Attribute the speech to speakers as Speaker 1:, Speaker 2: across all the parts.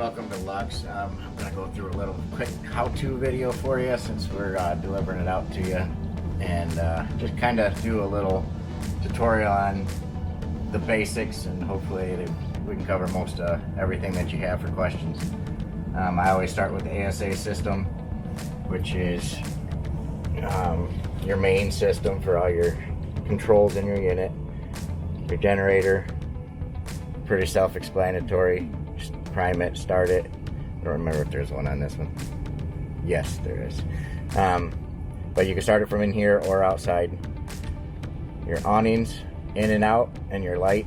Speaker 1: welcome to Lux. I'm going to go through a little quick how-to video for you since we're delivering it out to you, and just kind of do a little tutorial on the basics, and hopefully we can cover most everything that you have for questions. I always start with the ASA system, which is your main system for all your controls in your unit. Your generator, pretty self-explanatory. Just prime it, start it. I don't remember if there's one on this one. Yes, there is. But you can start it from in here or outside. Your awnings, in and out, and your light.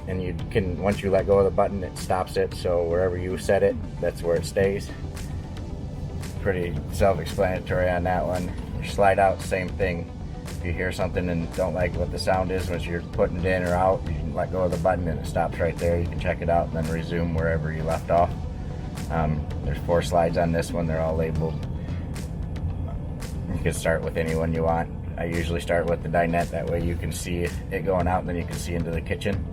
Speaker 1: And you can, once you let go of the button, it stops it. So wherever you set it, that's where it stays. Pretty self-explanatory on that one. Your slide out, same thing. If you hear something and don't like what the sound is once you're putting it in or out, you can let go of the button and it stops right there. You can check it out and then resume wherever you left off. There's 4 slides on this one. They're all labeled. You can start with any one you want. I usually start with the dinette, that way you can see it going out and then you can see into the kitchen.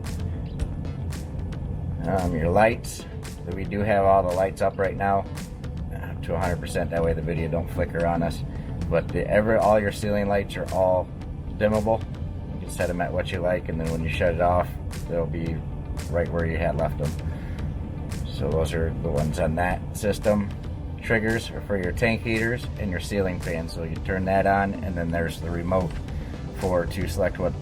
Speaker 1: Your lights, we do have all the lights up right now to 100%, that way the video don't flicker on us. But all your ceiling lights are all dimmable. You can set them at what you like, and then when you shut it off, they'll be right where you had left them. So those are the ones on that system. Triggers are for your tank heaters and your ceiling fan. So you turn that on, and then there's the remote to select what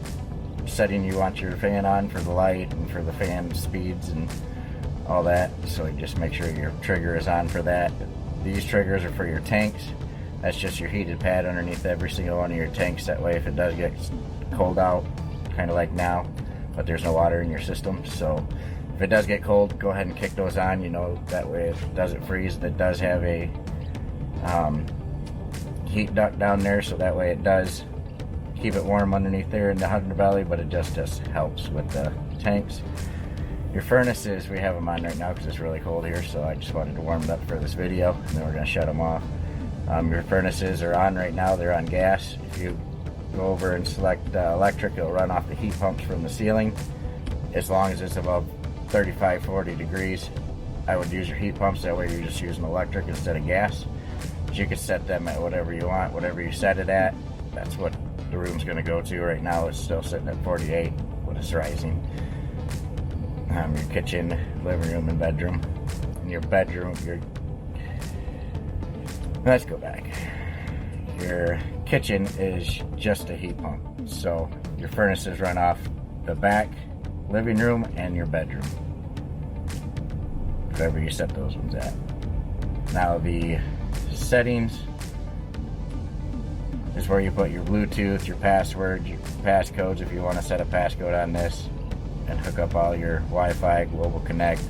Speaker 1: setting you want your fan on for the light and for the fan speeds and all that. So you just make sure your trigger is on for that. These triggers are for your tanks. That's just your heated pad underneath every single one of your tanks. That way if it does get cold out, kind of like now, but there's no water in your system, so if it does get cold, go ahead and kick those on. You know, that way if it doesn't freeze, that does have a heat duct down there, so that way it does keep it warm underneath there in the underbelly, but it just helps with the tanks. Your furnaces, we have them on right now because it's really cold here, so I just wanted to warm it up for this video, and then we're going to shut them off. Your furnaces are on right now, they're on gas. If you go over and select electric, it'll run off the heat pumps from the ceiling. As long as it's above 35-40 degrees, I would use your heat pumps, that way you're just using electric instead of gas. But you can set them at whatever you want, whatever you set it at, that's what the room's going to go to. Right now it's still sitting at 48, but it's rising. Your kitchen, living room, and bedroom. In your bedroom, let's go back. Your kitchen is just a heat pump. So your furnaces run off the back, living room, and your bedroom. Wherever you set those ones at. Now the settings is where you put your Bluetooth, your password, your passcodes if you want to set a passcode on this, and hook up all your Wi-Fi, Global Connect.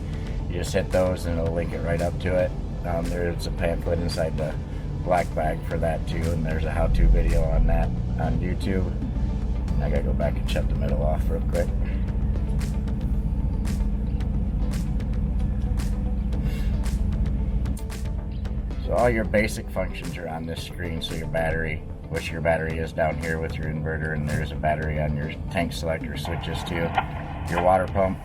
Speaker 1: You just hit those and it'll link it right up to it. There's a pamphlet inside the black bag for that too, and there's a how-to video on that on YouTube. I gotta go back and shut the middle off real quick. So all your basic functions are on this screen. So your battery, which your battery is down here with your inverter, and there's a battery on your tank selector switches too. Your water pump.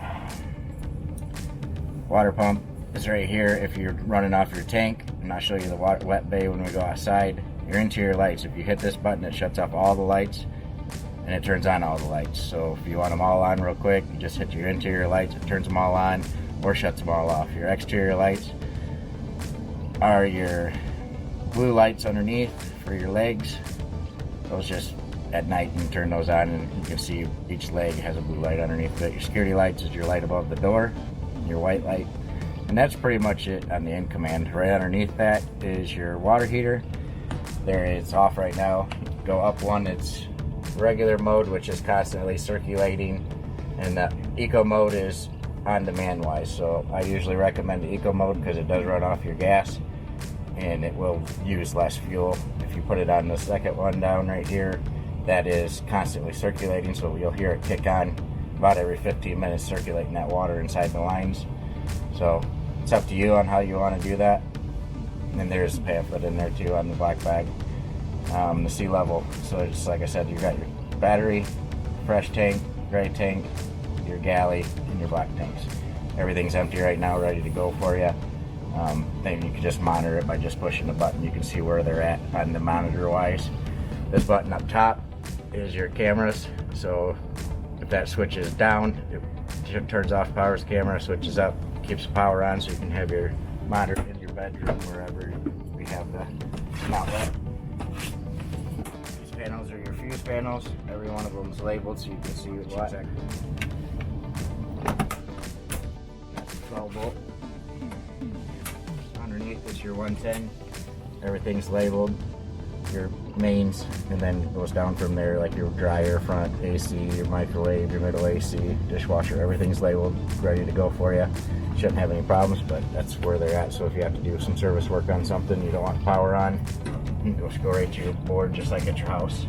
Speaker 1: Water pump is right here if you're running off your tank, and I'll show you the wet bay when we go outside. Your interior lights, if you hit this button, it shuts off all the lights and it turns on all the lights. So if you want them all on real quick, you just hit your interior lights, it turns them all on or shuts them all off. Your exterior lights are your blue lights underneath for your legs. Those just at night you can turn those on and you can see each leg has a blue light underneath it. Your security lights is your light above the door, your white light. And that's pretty much it on the in command. Right underneath that is your water heater. There, it's off right now. Go up one, it's regular mode, which is constantly circulating, and the eco mode is on demand wise. So I usually recommend the eco mode because it does run off your gas and it will use less fuel. If you put it on the second one down right here, that is constantly circulating, so you'll hear it kick on about every 15 minutes, circulating that water inside the lines. So it's up to you on how you want to do that. And then there's the pamphlet in there too on the black bag. The sea level, so just like I said, you got your battery, fresh tank, gray tank, your galley, and your black tanks. Everything's empty right now, ready to go for you. Then you can just monitor it by just pushing the button. You can see where they're at on the monitor wise. This button up top is your cameras. So if that switches down, it turns off power's camera, switches up, keeps the power on, so you can have your monitor in your bedroom, wherever we have the outlet. These panels are your fuse panels. Every one of them is labeled so you can see what. That's a 12 volt. Underneath is your 110. Everything's labeled, your mains, and then it goes down from there, like your dryer, front AC, your microwave, your middle AC, dishwasher. Everything's labeled, ready to go for you. Shouldn't have any problems, but that's where they're at. So if you have to do some service work on something, you don't want power on, you can just go right to your board, just like at your house.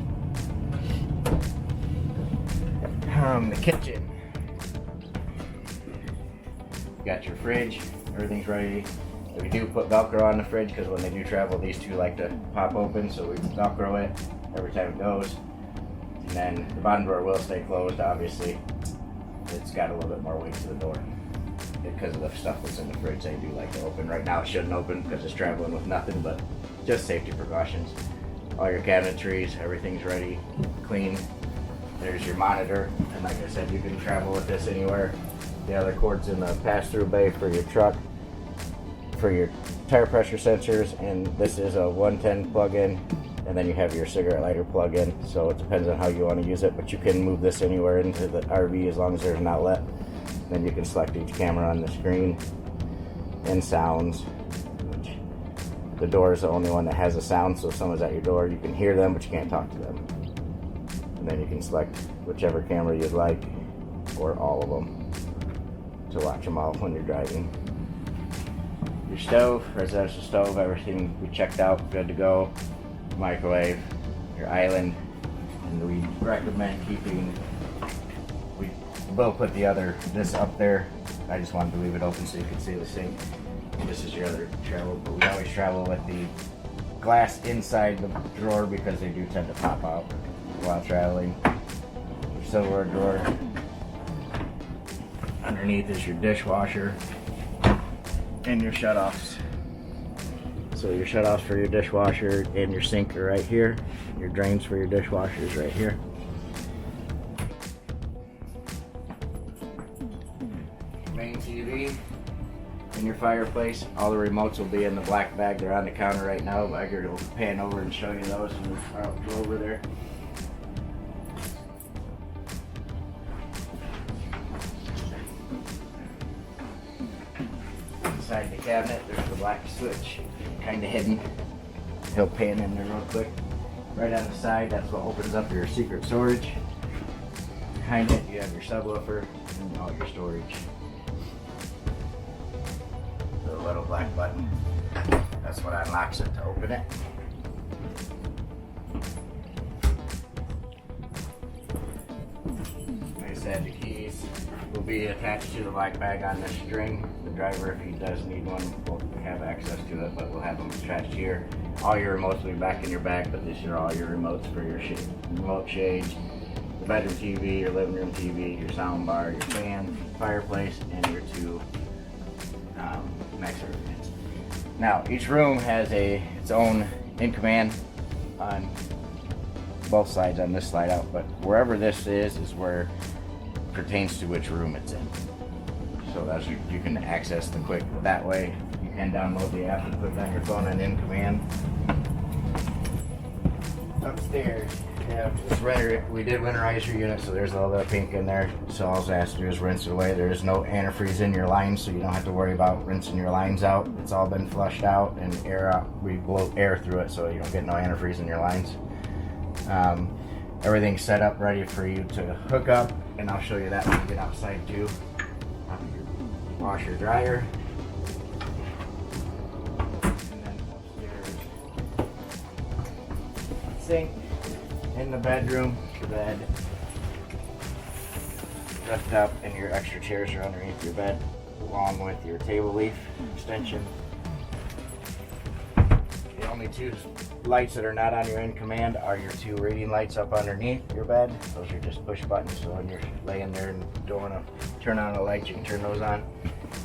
Speaker 1: The kitchen. You got your fridge, everything's ready. We do put Velcro on the fridge because when they do travel, these two like to pop open, so we Velcro it every time it goes. And then the bottom door will stay closed, obviously. It's got a little bit more weight to the door because of the stuff that's in the fridge. They do like to open. Right now it shouldn't open because it's traveling with nothing, but just safety precautions. All your cabinetries, everything's ready, clean. There's your monitor, and like I said, you can travel with this anywhere. The other cord's in the pass-through bay for your truck, for your tire pressure sensors, and this is a 110 plug-in, and then you have your cigarette lighter plug-in. So it depends on how you want to use it, but you can move this anywhere into the RV as long as there's an outlet. Then you can select each camera on the screen, and sounds. The door is the only one that has a sound, so if someone's at your door, you can hear them, but you can't talk to them. And then you can select whichever camera you'd like, or all of them, to watch them all when you're driving. Your stove, residential stove, everything we checked out, good to go. Microwave, your island, and we recommend keeping, we will put this up there. I just wanted to leave it open so you could see the sink. This is your other travel, but we always travel with the glass inside the drawer because they do tend to pop out while traveling. Your silverware drawer. Underneath is your dishwasher and your shutoffs. So your shutoffs for your dishwasher and your sink are right here. Your drains for your dishwasher is right here. Main TV and your fireplace. All the remotes will be in the black bag. They're on the counter right now. But I could pan over and show you those when we go over there. Inside the cabinet, there's the black switch, kind of hidden. He'll pan in there real quick. Right on the side, that's what opens up your secret storage. Behind it, you have your subwoofer and all your storage. The little black button, that's what unlocks it to open it. Like I said, the keys will be attached to the black bag on this string. The driver, if he does need one, will have access to it, but we'll have them attached here. All your remotes will be back in your bag, but these are all your remotes for your remote shades, the bedroom TV, your living room TV, your sound bar, your fan, fireplace, and your two mixer fans. Now, each room has its own in command on both sides on this slide out, but wherever this is where pertains to which room it's in. So that's you can access the quick that way. You can download the app and put it on your phone and in command. Upstairs, we did winterize your unit, so there's all the pink in there. So all I have to do is rinse it away. There is no antifreeze in your lines, so you don't have to worry about rinsing your lines out. It's all been flushed out and air out. We blow air through it, so you don't get no antifreeze in your lines. Everything's set up ready for you to hook up, and I'll show you that when we get outside too. Washer, dryer, and then upstairs, sink. In the bedroom, your bed, lift up, and your extra chairs are underneath your bed, along with your table leaf extension. The only two lights that are not on your end command are your two reading lights up underneath your bed. Those are just push buttons, so when you're laying there and don't want to turn on a light, you can turn those on.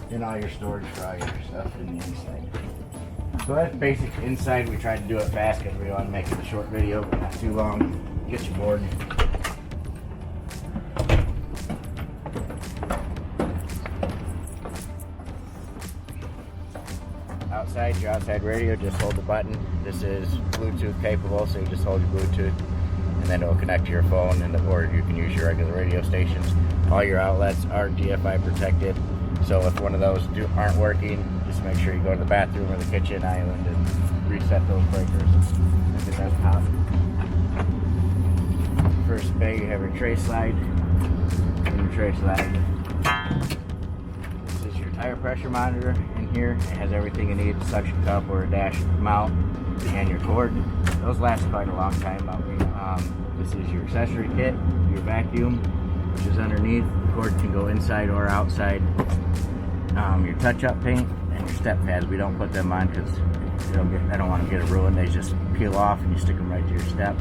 Speaker 1: And all your storage for all your stuff in the inside. So that's basic inside. We tried to do it fast because we want to make it a short video, but not too long. Get you bored. Outside, your outside radio, just hold the button. This is Bluetooth capable, so you just hold your Bluetooth and then it will connect to your phone, and or you can use your regular radio stations. All your outlets are GFI protected, so if one of those aren't working, just make sure you go to the bathroom or the kitchen island and reset those breakers and get that pop. First bay, you have your tray slide and your tray slide. This is your tire pressure monitor. In here, it has everything you need: a suction cup or a dash mount and your cord. Those last quite a long time. This is your accessory kit, your vacuum, which is underneath. The cord can go inside or outside. Your touch-up paint and your step pads. We don't put them on because I don't want to get it ruined. They just peel off and you stick them right to your step.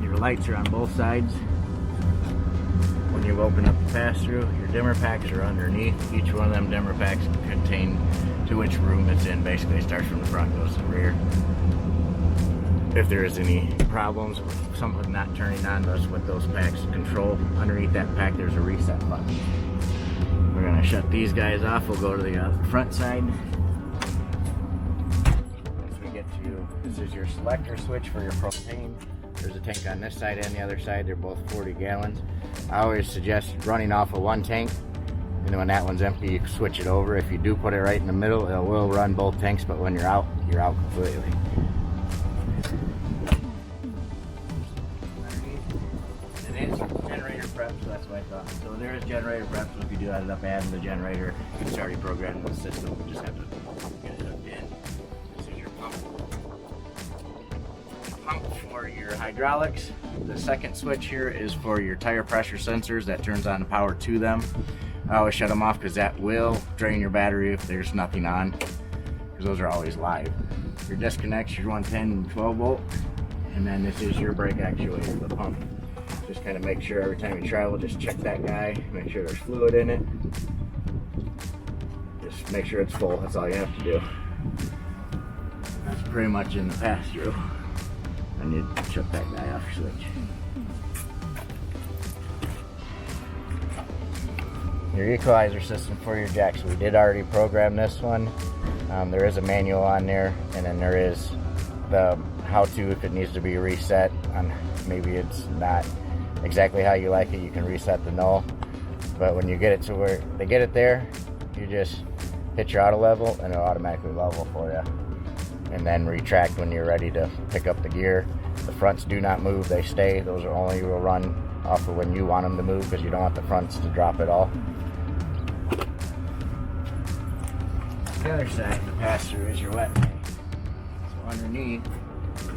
Speaker 1: Your lights are on both sides. When you open up the pass-through, your dimmer packs are underneath. Each one of them dimmer packs contain to which room it's in. Basically, it starts from the front, goes to the rear. If there is any problems with something not turning on, that's what those packs control. Underneath that pack, there's a reset button. We're gonna shut these guys off. We'll go to the front side. Once we get to, this is your selector switch for your propane. There's a tank on this side and the other side. They're both 40 gallons. I always suggest running off of one tank, and when that one's empty, you can switch it over. If you do put it right in the middle, it will run both tanks, but when you're out completely. And it's generator prep, so that's what I thought. So there is generator prep, so if you do end up adding the generator, it's already programmed in the system. We just have to get it hooked in. This is your pump. For your hydraulics. The second switch here is for your tire pressure sensors. That turns on the power to them. I always shut them off because that will drain your battery if there's nothing on, because those are always live. Your disconnects, your 110 and 12 volt, and then this is your brake actuator, the pump. Just kind of make sure every time you travel, just check that guy, make sure there's fluid in it. Just make sure it's full, that's all you have to do. That's pretty much in the pass-through. And you shut that guy off your switch. Your equalizer system for your jacks. We did already program this one. There is a manual on there, and then there is the how-to if it needs to be reset. Maybe it's not exactly how you like it, you can reset the null. But when you get it to where they get it there, you just hit your auto level and it'll automatically level for you. And then retract when you're ready to pick up the gear. The fronts do not move, they stay. Those are only will run off of when you want them to move, because you don't want the fronts to drop at all. The other side, the pass-through, is your wet bay. So underneath,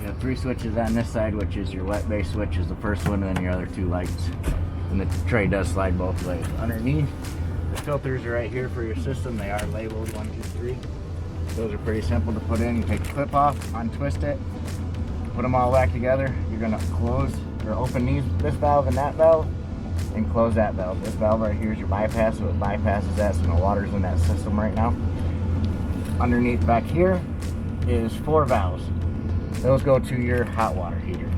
Speaker 1: you have three switches on this side, which is your wet bay switch is the first one, and then your other two lights. And the tray does slide both ways. Underneath, the filters are right here for your system. They are labeled 1, 2, 3. Those are pretty simple to put in. You take the clip off, untwist it, put them all back together. You're gonna close or open this valve and that valve, and close that valve. This valve right here is your bypass, so it bypasses that, so no water's in that system right now. Underneath back here is 4 valves. Those go to your hot water heater.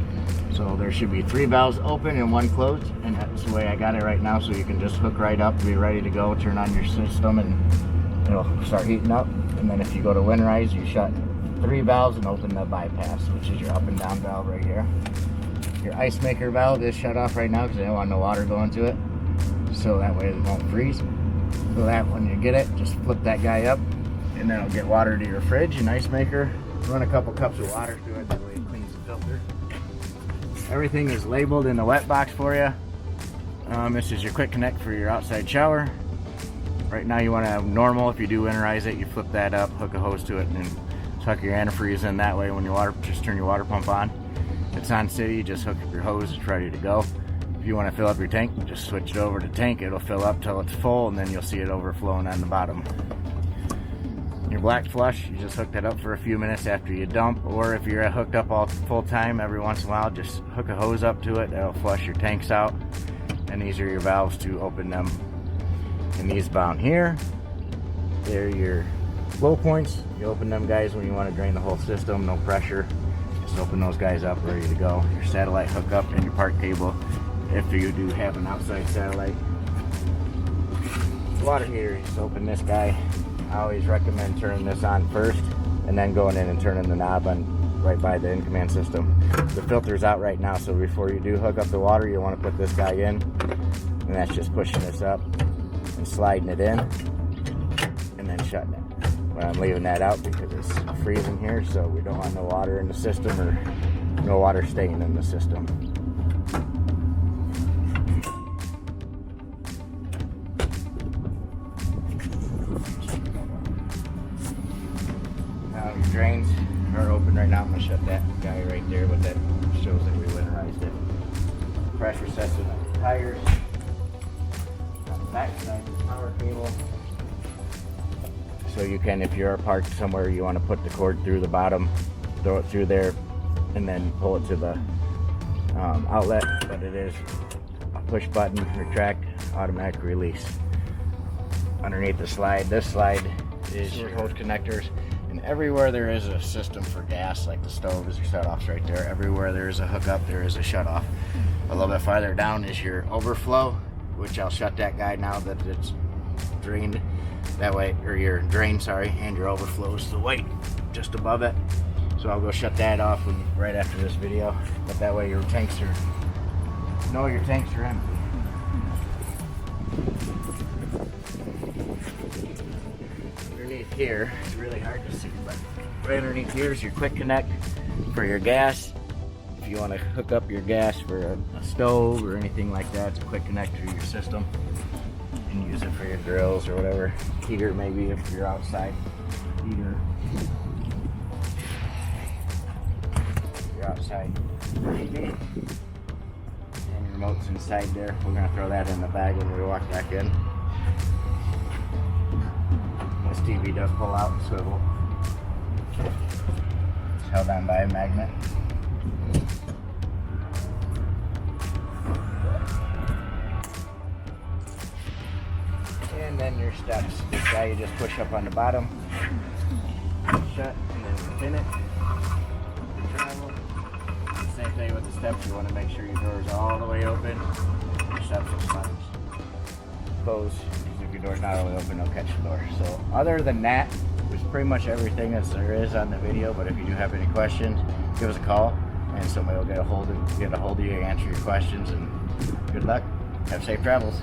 Speaker 1: So there should be 3 valves open and 1 closed, and that's the way I got it right now, so you can just hook right up, be ready to go, turn on your system, and it'll start heating up. And then if you go to winterize, you shut 3 valves and open the bypass, which is your up and down valve right here. Your ice maker valve is shut off right now because I don't want no water going to it, so that way it won't freeze. So that when you get it, just flip that guy up, and then it'll get water to your fridge and ice maker. Run a couple cups of water through it, that way it cleans the filter. Everything is labeled in the wet box for you. This is your quick connect for your outside shower. Right now you want to have normal. If you do winterize it, you flip that up, hook a hose to it, and then tuck your antifreeze in. That way when your water, just turn your water pump on. If it's on city, you just hook up your hose, it's ready to go. If you want to fill up your tank, just switch it over to tank. It'll fill up till it's full, and then you'll see it overflowing on the bottom. Your black flush, you just hook that up for a few minutes after you dump, or if you're hooked up all full time, every once in a while just hook a hose up to it. That'll flush your tanks out, and these are your valves to open them. And these down here, they're your flow points. You open them guys when you want to drain the whole system, no pressure. Just open those guys up, ready to go. Your satellite hookup and your park cable if you do have an outside satellite. Water heater, just open this guy. I always recommend turning this on first and then going in and turning the knob on right by the in-command system. The filter's out right now, so before you do hook up the water, you want to put this guy in, and that's just pushing this up and sliding it in and then shutting it. But I'm leaving that out because it's freezing here, so we don't want no water in the system or no water staying in the system. Now your drains are open right now. I'm going to shut that guy right there, but that shows that we winterized it. Pressure sensor on the tires. On the back side, the power cable. So you can, if you're parked somewhere, you want to put the cord through the bottom, throw it through there, and then pull it to the outlet. But it is a push button, retract, automatic release. Underneath the slide, this slide is your hose connectors. And everywhere there is a system for gas, like the stove is your shutoffs right there. Everywhere there is a hookup, there is a shutoff. A little bit farther down is your overflow, which I'll shut that guy now that it's drained. That way, or your drain, sorry, and your overflow is the white just above it. So I'll go shut that off right after this video. But that way your tanks are empty. Underneath here, it's really hard to see, but right underneath here is your quick connect for your gas. If you want to hook up your gas for a stove or anything like that, it's a quick connect to your system. And use it for your grills or whatever. Heater maybe if you're outside. Heater. You're outside. And your remote's inside there. We're gonna throw that in the bag when we walk back in. This TV does pull out and swivel. It's held on by a magnet. And then your steps. This guy you just push up on the bottom, shut, and then pin it. Travel. Same thing with the steps. You want to make sure your doors are all the way open. Your steps will slide. Close. If your door's not all the way open, it'll catch the door. So other than that, there's pretty much everything that there is on the video. But if you do have any questions, give us a call, and somebody will get a hold of you, answer your questions, and good luck. Have safe travels.